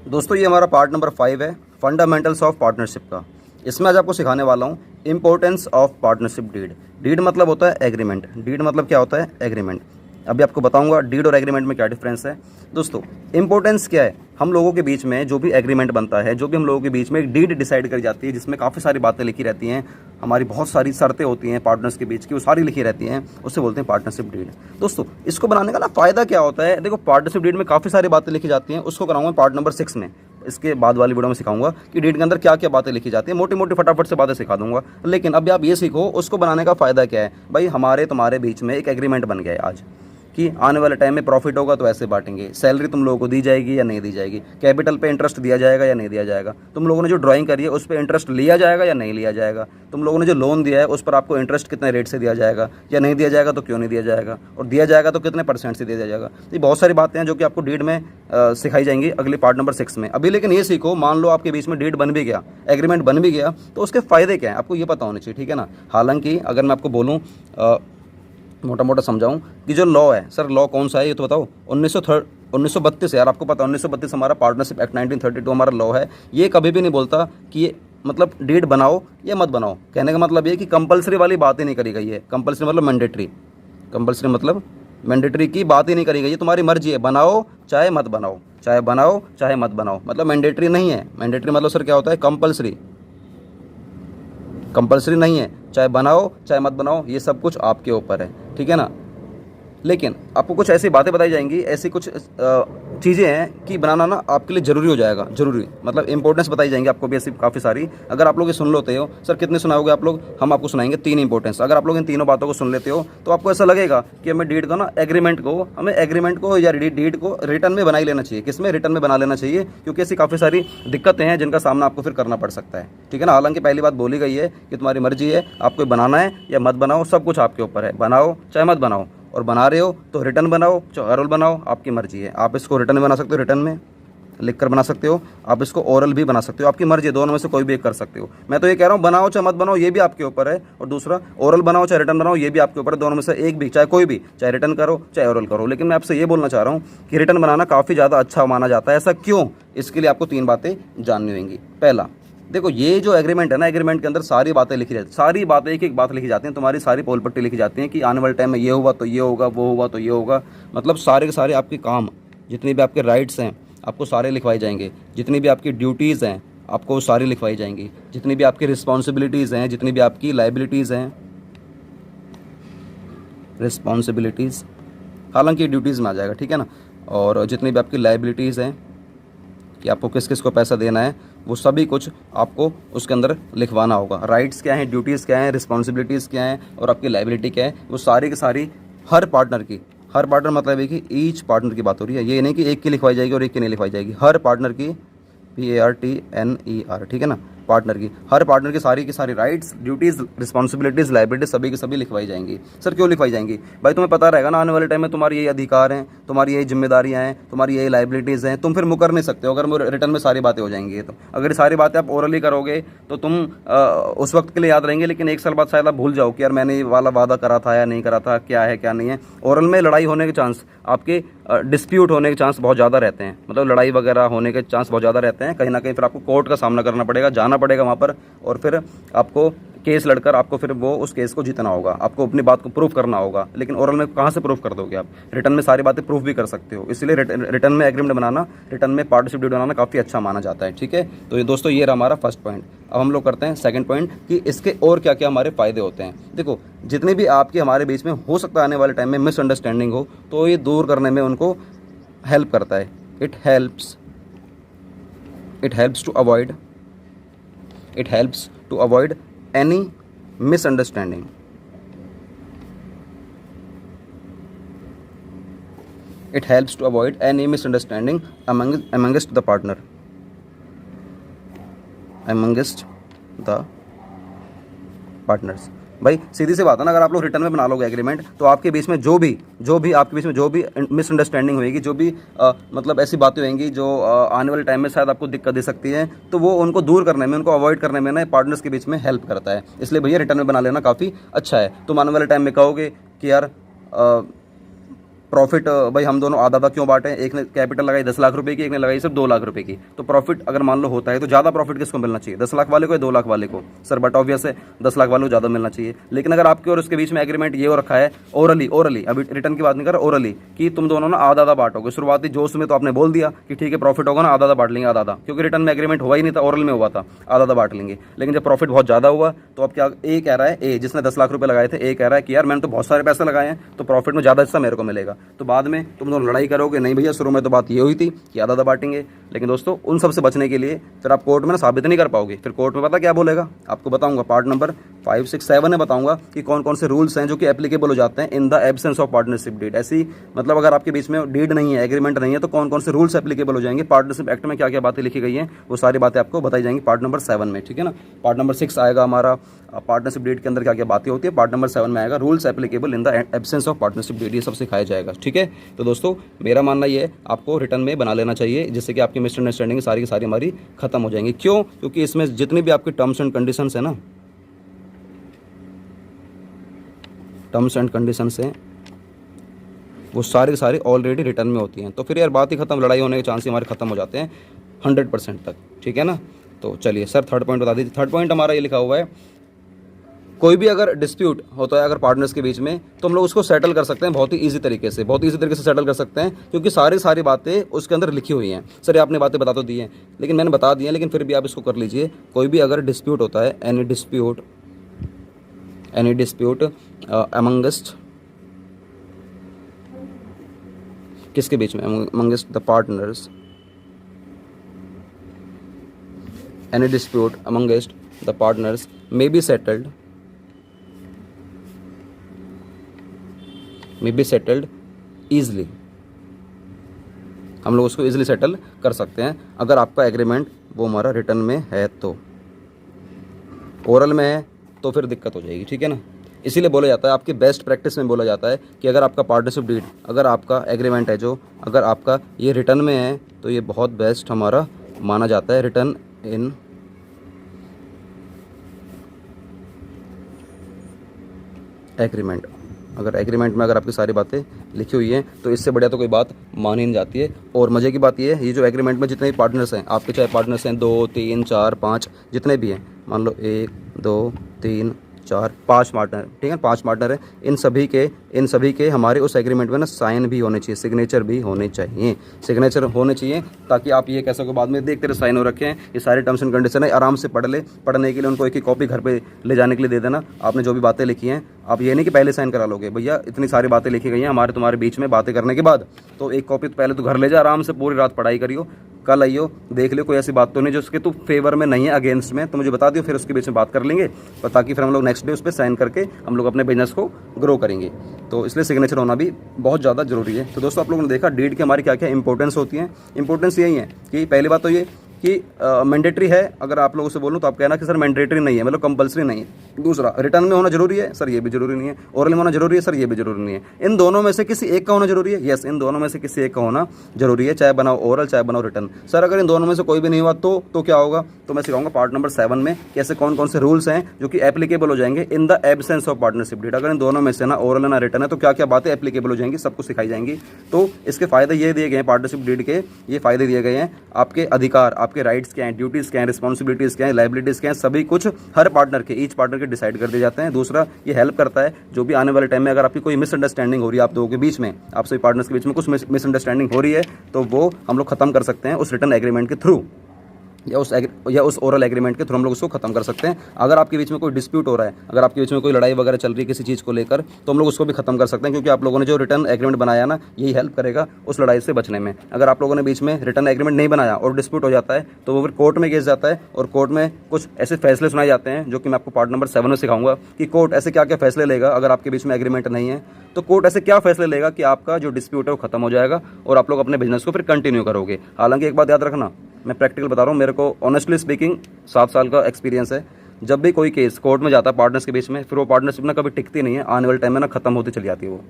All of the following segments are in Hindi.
दोस्तों ये हमारा पार्ट नंबर 5 है, फंडामेंटल्स ऑफ पार्टनरशिप का। इसमें आज आपको सिखाने वाला हूँ importance of partnership deed. Deed मतलब होता है एग्रीमेंट। डीड मतलब क्या होता है? एग्रीमेंट। अभी आपको बताऊंगा डीड और एग्रीमेंट में क्या डिफरेंस है। दोस्तों इंपॉर्टेंस क्या है? हम लोगों के बीच में जो भी एग्रीमेंट बनता है, जो भी हम लोगों के बीच में एक डीड डिसाइड करी जाती है, जिसमें काफ़ी सारी बातें लिखी रहती हैं, हमारी बहुत सारी शर्तें होती हैं पार्टनर्स के बीच की, वो सारी लिखी रहती हैं, उससे बोलते हैं पार्टनरशिप डीड। दोस्तों इसको बनाने का ना फ़ायदा क्या होता है? देखो पार्टनरशिप डीड में काफ़ी सारी बातें लिखी जाती हैं, उसको कराऊंगा पार्ट नंबर 6 में। इसके बाद वाली वीडियो में सिखाऊंगा कि डीड के अंदर क्या क्या बातें लिखी जाती है। मोटी मोटी फटाफट से बातें सिखा दूंगा, लेकिन अभी आप ये सीखो उसको बनाने का फ़ायदा क्या है। भाई हमारे तुम्हारे बीच में एक एग्रीमेंट बन गया है आज कि आने वाले टाइम में प्रॉफिट होगा तो ऐसे बांटेंगे, सैलरी तुम लोगों को दी जाएगी या नहीं दी जाएगी, कैपिटल पे इंटरेस्ट दिया जाएगा या नहीं दिया जाएगा, तुम लोगों ने जो ड्राइंग करी है उस पर इंटरेस्ट लिया जाएगा या नहीं लिया जाएगा, तुम लोगों ने जो लोन दिया है उस पर आपको इंटरेस्ट कितने रेट से दिया जाएगा, या नहीं दिया जाएगा तो क्यों नहीं दिया जाएगा, और दिया जाएगा तो कितने % से दिया जाएगा। ये बहुत सारी बातें हैं जो कि आपको डीड में सिखाई जाएंगी अगली पार्ट नंबर 6 में। अभी लेकिन ये सीखो, मान लो आपके बीच में डीड बन भी गया, एग्रीमेंट बन भी गया, तो उसके फ़ायदे क्या हैं आपको ये पता होना चाहिए, ठीक है ना। हालांकि अगर मैं आपको बोलूँ मोटा मोटा समझाऊं कि जो लॉ है, सर लॉ कौन सा है ये तो बताओ। 1932 यार, आपको पता है 1932 हमारा पार्टनरशिप एक्ट 1932 हमारा लॉ है। ये कभी भी नहीं बोलता कि ये मतलब डीड बनाओ या मत बनाओ। कहने का मतलब ये कि कंपलसरी वाली बात ही नहीं करी गई है। कंपलसरी मतलब मैंडेटरी, कंपलसरी मतलब मैंडेटरी की बात ही नहीं करी गई है। तुम्हारी मर्जी है, बनाओ चाहे मत बनाओ, चाहे बनाओ चाहे मत बनाओ, मतलब मैंडेटरी नहीं है। मैंडेटरी मतलब सर क्या होता है? कंपलसरी। कंपलसरी नहीं है, चाहे बनाओ चाहे मत बनाओ, ये सब कुछ आपके ऊपर है, ठीक है ना। लेकिन आपको कुछ ऐसी बातें बताई जाएंगी, ऐसी कुछ चीज़ें हैं कि बनाना ना आपके लिए ज़रूरी हो जाएगा। ज़रूरी मतलब इंपॉर्टेंस बताई जाएंगी आपको भी ऐसी काफ़ी सारी। अगर आप लोग ये सुन लेते हो, सर कितने सुनाओगे आप लोग? हम आपको सुनाएंगे 3 इंपॉर्टेंस। अगर आप लोग इन तीनों बातों को सुन लेते हो तो आपको ऐसा लगेगा कि हमें डीड को ना हमें एग्रीमेंट को या डीड को रिटर्न में बना ही लेना चाहिए। किस में? रिटर्न में बना लेना चाहिए, क्योंकि ऐसी काफ़ी सारी दिक्कतें हैं जिनका सामना आपको फिर करना पड़ सकता है, ठीक है ना। हालांकि पहली बात बोली गई है कि तुम्हारी मर्जी है, आपको बनाना है या मत बनाओ, सब कुछ आपके ऊपर है। बनाओ चाहे मत बनाओ, और बना रहे हो तो रिटर्न बनाओ चाहे ओरल बनाओ, आपकी मर्जी है। आप इसको रिटर्न में बना सकते हो, रिटर्न में लिख कर बना सकते हो, आप इसको ओरल भी बना सकते हो, आपकी मर्जी है, दोनों में से कोई भी एक कर सकते हो। मैं तो ये कह रहा हूँ बनाओ चाहे मत बनाओ, ये भी आपके ऊपर है, और दूसरा ओरल बनाओ चाहे रिटर्न बनाओ, ये भी आपके ऊपर है। दोनों में से एक भी, चाहे कोई भी, चाहे रिटर्न करो चाहे ओरल करो। लेकिन मैं आपसे ये बोलना चाह रहा हूँ कि रिटर्न बनाना काफ़ी ज़्यादा अच्छा माना जाता है। ऐसा क्यों? इसके लिए आपको 3 बातें जाननी होंगी। पहला, देखो ये जो एग्रीमेंट है ना, एग्रीमेंट के अंदर सारी बातें लिखी रहती, सारी बातें एक एक बात लिखी जाती हैं, तुम्हारी सारी पोल पट्टी लिखी जाती हैं कि आने वाले टाइम में ये हुआ तो ये होगा, वो हुआ तो ये होगा। मतलब सारे के सारे आपके काम, जितने भी आपके राइट्स हैं आपको सारे लिखवाए जाएंगे, जितनी भी आपकी ड्यूटीज़ हैं आपको सारी लिखवाई जाएंगी, जितनी भी आपकी रिस्पॉन्सिबिलिटीज़ हैं, जितनी भी आपकी लाइबिलिटीज़ हैं, रिस्पॉन्सिबिलिटीज़ हालांकि ड्यूटीज़ में आ जाएगा, ठीक है ना। और जितनी भी आपकी लाइबिलिटीज़ हैं कि आपको किस किस को पैसा देना है, वो सभी कुछ आपको उसके अंदर लिखवाना होगा। राइट्स क्या हैं, ड्यूटीज़ क्या हैं, रिस्पॉन्सिबिलिटीज़ क्या हैं, और आपकी लाइबिलिटी क्या है, वो सारी की सारी हर पार्टनर की, हर पार्टनर मतलब है कि ईच पार्टनर की बात हो रही है। ये नहीं कि एक की लिखवाई जाएगी और एक की नहीं लिखवाई जाएगी, हर पार्टनर की, PARTNER, ठीक है ना, पार्टनर की, हर पार्टनर की सारी राइट्स, ड्यूटीज़, रिस्पॉन्सिबिलिटीज़, लाइबिलिटीज सभी की सभी लिखवाई जाएंगी। सर क्यों लिखवाई जाएंगी? भाई तुम्हें पता रहेगा ना आने वाले टाइम में तुम्हारी यही अधिकार हैं, तुम्हारी यही जिम्मेदारियां हैं, तुम्हारी यही लाइबिलिटीज़ हैं, तुम फिर मुकर नहीं सकते हो अगर रिटर्न में सारी बातें हो जाएंगी। तो अगर ये सारी बातें आप ओरली करोगे तो तुम उस वक्त के लिए याद रहेंगे, लेकिन 1 साल बाद शायद आप भूल जाओ कि यार मैंने ये वाला वादा करा था या नहीं करा था, क्या है क्या नहीं है। ओरल में लड़ाई होने के चांस, आपके डिस्प्यूट होने के चांस बहुत ज़्यादा रहते हैं, मतलब लड़ाई वगैरह होने के चांस बहुत ज़्यादा रहते हैं। कहीं ना कहीं फिर आपको कोर्ट का सामना करना पड़ेगा, जाना पड़ेगा वहाँ पर, और फिर आपको केस लड़कर आपको फिर वो उस केस को जीतना होगा, आपको अपनी बात को प्रूफ करना होगा। लेकिन ओरल में कहाँ से प्रूफ कर दोगे आप? रिटर्न में सारी बातें प्रूफ भी कर सकते हो, इसलिए रिटर्न में एग्रीमेंट बनाना, रिटर्न में पार्टनरशिप डीड बनाना काफ़ी अच्छा माना जाता है, ठीक है। तो ये दोस्तों ये रहा हमारा फर्स्ट पॉइंट। अब हम लोग करते हैं सेकंड पॉइंट कि इसके और क्या क्या हमारे फ़ायदे होते हैं। देखो जितने भी आपके हमारे बीच में हो सकता है आने वाले टाइम में मिसअंडरस्टैंडिंग हो, तो ये दूर करने में उनको हेल्प करता है। It helps to avoid any misunderstanding. It helps to avoid any misunderstanding amongst the partner, amongst the partners. भाई सीधी सी बात है ना, अगर आप लोग रिटर्न में बना लोगे एग्रीमेंट, तो आपके बीच में जो भी आपके बीच में जो भी मिसअंडरस्टैंडिंग होएगी, जो भी मतलब ऐसी बातें होंगी जो आने वाले टाइम में शायद आपको दिक्कत दे सकती है, तो वो उनको दूर करने में, उनको अवॉइड करने में ना पार्टनर्स के बीच में हेल्प करता है। इसलिए भैया रिटर्न में बना लेना काफ़ी अच्छा है। तुम आने वाले टाइम में कहोगे कि यार प्रॉफिट भाई हम दोनों आधा आधा क्यों बांटे, एक ने कैपिटल लगाई 10 लाख रुपए की, एक ने लगाई सिर्फ 2 लाख रुपए की, तो प्रॉफिट अगर मान लो होता है तो ज़्यादा प्रॉफिट किसको मिलना चाहिए, 10 लाख वाले को या 2 लाख वाले को सर, बट ऑब्वियस है 10 लाख वाले को ज़्यादा मिलना चाहिए। लेकिन अगर आपके और उसके बीच में एग्रीमेंट ये हो रखा है ओरली, अभी रिटर्न की बात नहीं कर, ओरली, कि तुम दोनों ना आधा आधा बांटोगे, शुरुआती जोश में तो आपने बोल दिया कि ठीक है प्रॉफिट होगा ना आधा आधा बांट लेंगे, आधा आधा, क्योंकि रिटर्न में एग्रीमेंट हुआ ही नहीं था, ओरल में हुआ था, आधा आधा बांट लेंगे। लेकिन जब प्रॉफिट बहुत ज़्यादा हुआ तो अब क्या, ए कह रहा है, ए जिसने 10 लाख रुपए लगाए थे, ए कह रहा है कि यार मैंने तो बहुत सारे पैसे लगाए हैं तो प्रॉफिट में ज़्यादा हिस्सा मेरे को मिलेगा। तो बाद में तुम दोनों लड़ाई करोगे, नहीं भैया शुरू में तो बात ये हुई थी कि आधा आधा बांटेंगे। लेकिन दोस्तों उन सब से बचने के लिए फिर आप कोर्ट में ना साबित नहीं कर पाओगे, फिर कोर्ट में पता क्या बोलेगा, आपको बताऊंगा पार्ट नंबर 5, 6, 7 में बताऊंगा कि कौन कौन से रूल्स हैं जो कि एप्लीकेबल हो जाते हैं in the absence of partnership deed. ऐसी मतलब अगर आपके बीच में डीड नहीं है, एग्रीमेंट नहीं है, तो कौन कौन से रूल्स एप्लीकेबल हो जाएंगे, पार्टनरशिप एक्ट में क्या क्या बातें लिखी गई हैं, वो सारी बातें आपको बताई जाएंगी पार्ट नंबर 7 में, ठीक है ना। पार्ट नंबर 6 आएगा हमारा पार्टनरशिप डीड के अंदर क्या क्या बातें होती है, पार्ट नंबर 7 में आएगा rules applicable in the absence of partnership deed, ये सब सिखाया जाएगा, ठीक है। तो दोस्तों मेरा मानना ये है आपको रिटर्न में बना लेना चाहिए, जिससे कि आपकी मिसअंडरस्टैंडिंग सारी की सारी हमारी खत्म हो जाएंगी। क्यों? क्योंकि इसमें जितनी भी आपकी टर्म्स एंड कंडीशंस है ना, टर्म्स एंड कंडीशंस हैं वो सारी सारी ऑलरेडी रिटर्न में होती हैं, तो फिर यार बात ही खत्म, लड़ाई होने के चांस हमारे खत्म हो जाते हैं 100% तक, ठीक है ना। तो चलिए सर थर्ड पॉइंट बता दीजिए। थर्ड पॉइंट हमारा ये लिखा हुआ है, कोई भी अगर डिस्प्यूट होता है अगर पार्टनर्स के बीच में, तो हम लोग उसको सेटल कर सकते हैं बहुत ही ईजी तरीके से, बहुत ईजी तरीके से सेटल कर सकते हैं, क्योंकि सारी बातें उसके अंदर लिखी हुई हैं। सर ये आपने बातें बता तो दी हैं, लेकिन मैंने बता दी हैं, लेकिन फिर भी आप इसको कर लीजिए। कोई भी अगर डिस्प्यूट होता है, एनी डिस्प्यूट अमंगस्ट, किसके बीच में, amongst the partners, any dispute amongst the partners may be settled easily, हम लोग उसको ईजिली सेटल कर सकते हैं अगर आपका एग्रीमेंट वो हमारा रिटर्न में है। तो ओरल में है तो फिर दिक्कत हो जाएगी, ठीक है ना। इसीलिए बोला जाता है, आपकी बेस्ट प्रैक्टिस में बोला जाता है कि अगर आपका पार्टनरशिप डीड, अगर आपका एग्रीमेंट है जो, अगर आपका ये रिटर्न में है तो ये बहुत बेस्ट हमारा माना जाता है, रिटर्न इन एग्रीमेंट। अगर एग्रीमेंट में अगर आपकी सारी बातें लिखी हुई हैं तो इससे बढ़िया तो कोई बात मानी नहीं जाती है। और मज़े की बात ये है, ये जो एग्रीमेंट में जितने भी पार्टनर्स हैं आपके, चाहे पार्टनर्स हैं 2, 3, 4, 5 जितने भी हैं, मान लो 1, 2, 3, 4, 5 पार्टनर, ठीक है 5 पार्टनर हैं, इन सभी के हमारे उस एग्रीमेंट में ना साइन भी होने चाहिए, सिग्नेचर भी होने चाहिए, सिग्नेचर होने चाहिए, ताकि आप ये कह सको बाद में देख तेरे साइन हो रखे हैं, ये सारे टर्म्स एंड कंडीशन है, आराम से पढ़ ले। पढ़ने के लिए उनको एक ही कॉपी घर पे ले जाने के लिए दे देना। आपने जो भी बातें लिखी हैं, आप ये नहीं कि पहले साइन करा लोगे, भैया इतनी सारी बातें लिखी गई हैं हमारे तुम्हारे बीच में बातें करने के बाद, तो एक कॉपी तो पहले तो घर ले जा, आराम से पूरी रात पढ़ाई करियो, कल आइयो देख लियो कोई ऐसी बात तो नहीं जो उसके तू फेवर में नहीं है, अगेंस्ट में, तो मुझे बता दियो, फिर उसके बीच में बात कर लेंगे, और ताकि फिर हम लोग नेक्स्ट डे उस पर साइन करके हम लोग अपने बिजनेस को ग्रो करेंगे। तो इसलिए सिग्नेचर होना भी बहुत ज़्यादा जरूरी है। तो दोस्तों आप लोगों ने देखा डीड की हमारी क्या क्या इंपॉर्टेंस होती है। इंपॉर्टेंस यही है कि पहली बात तो ये कि मैंडेटरी है, अगर आप लोगों से बोलूँ तो आप कहना कि सर मैंडेटरी नहीं है, मतलब कंपलसरी नहीं है। दूसरा, रिटर्न में होना जरूरी है, सर ये भी जरूरी नहीं है। ओरल में होना जरूरी है, सर ये भी जरूरी नहीं है। इन दोनों में से किसी एक का होना जरूरी है, यस इन दोनों में से किसी एक का होना जरूरी है, चाहे बनाओ ओरल चाहे बनाओ रिटर्न। सर अगर इन दोनों में से कोई भी नहीं हुआ तो क्या होगा, तो मैं सिखाऊंगा पार्ट नंबर 7 में कैसे कौन कौन से रूल्स हैं जो कि एप्लीकेबल हो जाएंगे in the absence of partnership deed. अगर इन दोनों में से ना ओरल ना रिटर्न है तो क्या क्या बातें एप्लीकेबल हो जाएंगी, सब कुछ सिखाई जाएंगी। तो इसके फायदे ये दिए गए हैं, पार्टनरशिप डीड के ये फायदे दिए गए हैं, आपके अधिकार, आपके राइट्स क्या हैं, ड्यूटीज़ क्या हैं, रिस्पॉन्सिबिलिटीज़ क्या हैं, लाइबिलिटीज़ क्या हैं, सभी कुछ हर पार्टनर के, ईच पार्टनर के डिसाइड कर दिए जाते हैं। दूसरा, ये हेल्प करता है जो भी आने वाले टाइम में अगर आपकी कोई मिसअंडरस्टैंडिंग हो रही है आप दोनों के बीच में, आप सभी पार्टनर्स के बीच में कुछ मिसअंडरस्टैंडिंग हो रही है, तो वो हम लोग खत्म कर सकते हैं उस रिटर्न एग्रीमेंट के थ्रू, या उस ओरल एग्रीमेंट के थ्रू हम लोग उसको खत्म कर सकते हैं। अगर आपके बीच में कोई डिस्प्यूट हो रहा है, अगर आपके बीच में कोई लड़ाई वगैरह चल रही है किसी चीज़ को लेकर, तो हम लोग उसको भी खत्म कर सकते हैं, क्योंकि आप लोगों ने जो रिटर्न एग्रीमेंट बनाया ना, यही हेल्प करेगा उस लड़ाई से बचने में। अगर आप लोगों ने बीच में रिटर्न एग्रीमेंट नहीं बनाया और डिस्प्यूट हो जाता है, तो वो फिर कोर्ट में केस जाता है, और कोर्ट में कुछ ऐसे फैसले सुनाए जाते हैं जो कि मैं आपको पार्ट नंबर 7 में सिखाऊंगा कि कोर्ट ऐसे क्या क्या फैसले लेगा। अगर आपके बीच में एग्रीमेंट नहीं है तो कोर्ट ऐसे क्या फैसले लेगा कि आपका जो डिस्प्यूट है वो खत्म हो जाएगा और आप लोग अपने बिजनेस को फिर कंटिन्यू करोगे। हालांकि एक बात याद रखना, मैं प्रैक्टिकल बता रहा हूँ, मेरे को ऑनेस्टली स्पीकिंग 7 साल का एक्सपीरियंस है। जब भी कोई केस कोर्ट में जाता है पार्टनर्स के बीच में, फिर वो पार्टनरशिप ना कभी टिकती नहीं है, आने वाले टाइम में ना खत्म होती चली जाती है वो।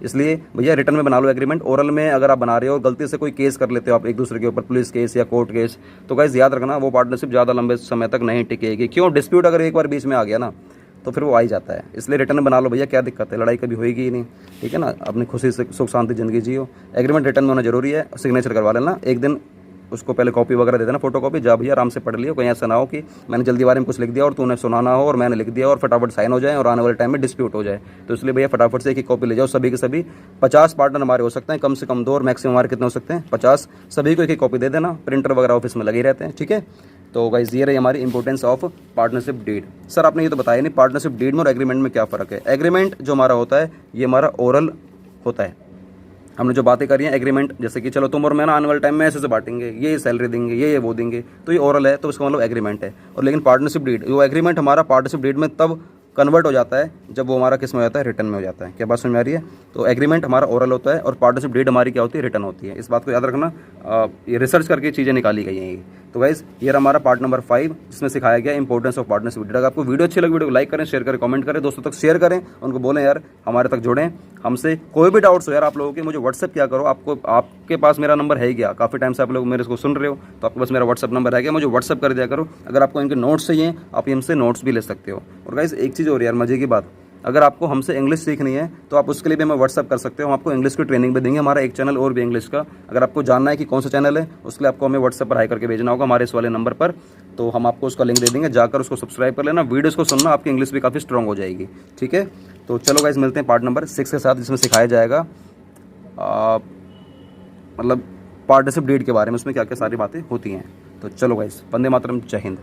इसलिए भैया रिटर्न में बना लो एग्रीमेंट। ओरल में अगर आप बना रहे हो और गलती से कोई केस कर लेते हो आप एक दूसरे के ऊपर, पुलिस केस या कोर्ट केस, तो गाइस याद रखना वो पार्टनरशिप ज़्यादा लंबे समय तक नहीं टिकेगी। क्यों? डिस्प्यूट अगर एक बार बीच में आ गया ना, तो फिर वो आ ही जाता है। इसलिए रिटर्न बना लो भैया, क्या दिक्कत है, लड़ाई कभी होएगी ही नहीं, ठीक है ना। अपनी खुशी से सुख शांति ज़िंदगी जियो। एग्रीमेंट रिटर्न में होना जरूरी है, सिग्नेचर करवा लेना। एक दिन उसको पहले कॉपी वगैरह दे देना, फोटो कॉपी, जा भैया आराम से पढ़ लियो, कहीं ऐसा ना हो कि मैंने जल्दी बारे में कुछ लिख दिया और तूने सुना ना हो और मैंने लिख दिया और फटाफट साइन हो जाए और आने वाले टाइम में डिस्प्यूट हो जाए। तो इसलिए भैया फटाफट से एक कॉपी ले जाओ, सभी के सभी 50 पार्टनर हमारे हो सकते हैं, कम से कम 2 और मैक्सिमम हमारे कितने हो सकते हैं 50। सभी को एक कॉपी दे देना, प्रिंटर वगैरह ऑफिस में लगे रहते हैं, ठीक है। तो गाइस ये रही हमारी importance of partnership deed. Sir आपने ये तो बताया नहीं पार्टनरशिप डीड में और एग्रीमेंट में क्या फ़र्क है। एग्रीमेंट जो हमारा होता है ये हमारा ओरल होता है। हमने जो बातें करी हैं एग्रीमेंट, जैसे कि चलो तुम और मैं ना आने वाले टाइम में ऐसे बांटेंगे, ये सैलरी देंगे, ये वो देंगे, तो ये ओरल है, तो इसका मतलब एग्रीमेंट है। और लेकिन पार्टनरशिप डीड, वो एग्रीमेंट हमारा पार्टनरशिप डीड में तब कन्वर्ट हो जाता है जब वो हमारा किस में हो जाता है, रिटर्न में हो जाता है। क्या बात समझ में आ रही है। तो एग्रीमेंट हमारा ओरल होता है और पार्टनरशिप डीड हमारी क्या होती है, रिटर्न होती है। इस बात को याद रखना, ये रिसर्च करके चीज़ें निकाली गई हैं ये। तो गाइस ये रहा हमारा पार्ट नंबर 5 जिसमें सिखाया गया इंपॉर्टेंस ऑफ पार्टनरशिप डीड। अगर आपको वीडियो अच्छी लगी, वीडियो को लाइक करें, शेयर करें, कमेंट करें, दोस्तों तक शेयर करें, उनको बोलें यार हमारे तक जुड़ें हमसे। कोई भी डाउट्स हो यार आप लोगों के, मुझे व्हाट्सअप क्या करो, आपके पास मेरा नंबर है क्या, काफ़ी टाइम से आप लोग मेरे को सुन रहे हो, तो आपके पास मेरा व्हाट्सअप नंबर है क्या, मुझे व्हाट्सअप कर दिया करो। अगर आपको इनके नोट्स चाहिए आप इनसे नोट्स भी ले सकते हो। और गाइस एक चीज़ और यार मजे की बात, अगर आपको हमसे इंग्लिश सीखनी है तो आप उसके लिए भी हमें व्हाट्सअप कर सकते हो, हम आपको इंग्लिश की ट्रेनिंग भी देंगे। हमारा एक चैनल और भी इंग्लिश का, अगर आपको जानना है कि कौन सा चैनल है उसके लिए आपको हमें व्हाट्सअप पर हाई करके भेजना होगा हमारे इस वाले नंबर पर, तो हम आपको उसका लिंक दे देंगे, जाकर उसको सब्सक्राइब कर लेना। वीडियोस को सुनना, आपकी इंग्लिश भी काफ़ी स्ट्रॉन्ग हो जाएगी, ठीक है। तो चलो गाइस मिलते हैं पार्ट नंबर 6 के साथ, जिसमें सिखाया जाएगा मतलब पार्टनरशिप डीड के बारे में, उसमें क्या क्या सारी बातें होती हैं। तो चलो गाइस, वंदे मातरम, जय हिंद।